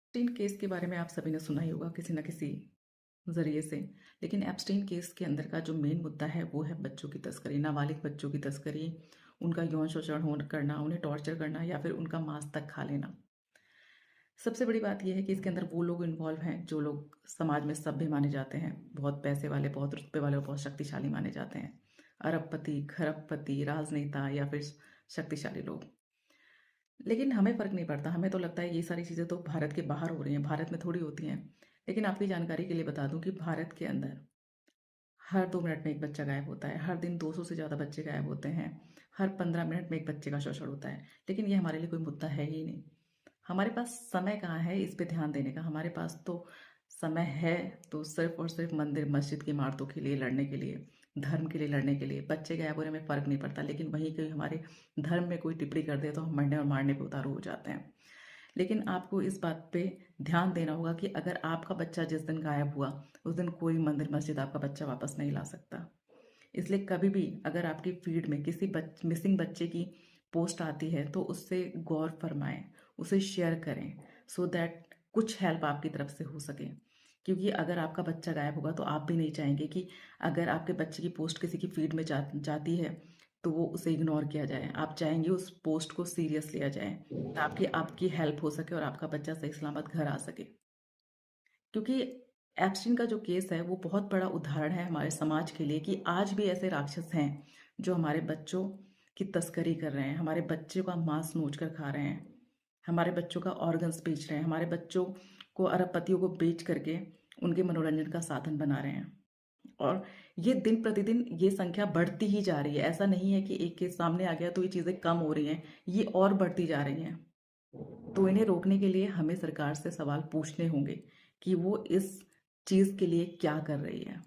Epstein case के बारे में आप सभी ने सुना ही होगा किसी न किसी ज़रिए से। लेकिन एप्स्टीन केस के अंदर का जो मेन मुद्दा है वो है बच्चों की तस्करी, नाबालिग बच्चों की तस्करी, उनका यौन शोषण करना, उन्हें टॉर्चर करना या फिर उनका मांस तक खा लेना। सबसे बड़ी बात ये है कि इसके अंदर वो लोग इन्वॉल्व हैं जो लोग समाज में सभ्य माने जाते हैं, बहुत पैसे वाले, बहुत रुतबे वाले और बहुत शक्तिशाली माने जाते हैं। अरबपति, खरबपति, राजनेता या फिर शक्तिशाली लोग। लेकिन हमें फ़र्क नहीं पड़ता, हमें तो लगता है ये सारी चीज़ें तो भारत के बाहर हो रही हैं, भारत में थोड़ी होती हैं। लेकिन आपकी जानकारी के लिए बता दूं कि भारत के अंदर हर 2 मिनट में एक बच्चा गायब होता है, हर दिन 200 से ज़्यादा बच्चे गायब होते हैं, हर 15 मिनट में एक बच्चे का शोषण होता है। लेकिन ये हमारे लिए कोई मुद्दा है ही नहीं। हमारे पास समय कहाँ है इस पे ध्यान देने का? हमारे पास तो समय है तो सिर्फ़ और सिर्फ़ मंदिर मस्जिद की इमारतों के लिए लड़ने के लिए, धर्म के लिए लड़ने के लिए। बच्चे गायब होने में फ़र्क नहीं पड़ता, लेकिन वहीं कोई हमारे धर्म में कोई टिप्पणी कर दे तो हम मरने और मारने पे उतारू हो जाते हैं। लेकिन आपको इस बात पे ध्यान देना होगा कि अगर आपका बच्चा जिस दिन गायब हुआ, उस दिन कोई मंदिर मस्जिद आपका बच्चा वापस नहीं ला सकता। इसलिए कभी भी अगर आपकी फीड में किसी मिसिंग बच्चे की पोस्ट आती है तो उससे गौर फरमाएं, उसे शेयर करें, सो दैट कुछ हेल्प आपकी तरफ से हो सके। क्योंकि अगर आपका बच्चा गायब होगा तो आप भी नहीं चाहेंगे कि अगर आपके बच्चे की पोस्ट किसी की फीड में जाती है तो वो उसे इग्नोर किया जाए। आप चाहेंगे उस पोस्ट को सीरियस लिया जाए ताकि आपकी हेल्प हो सके और आपका बच्चा सही सलामत घर आ सके। क्योंकि एप्स्टीन का जो केस है वो बहुत बड़ा उदाहरण है हमारे समाज के लिए कि आज भी ऐसे राक्षस हैं जो हमारे बच्चों की तस्करी कर रहे हैं, हमारे बच्चों का मांस नोच कर खा रहे हैं, हमारे बच्चों का ऑर्गन्स बेच रहे हैं, हमारे बच्चों को अरबपतियों को बेच करके उनके मनोरंजन का साधन बना रहे हैं। और ये दिन प्रतिदिन ये संख्या बढ़ती ही जा रही है। ऐसा नहीं है कि एक केस सामने आ गया तो ये चीज़ें कम हो रही हैं, ये और बढ़ती जा रही हैं। तो इन्हें रोकने के लिए हमें सरकार से सवाल पूछने होंगे कि वो इस चीज़ के लिए क्या कर रही है।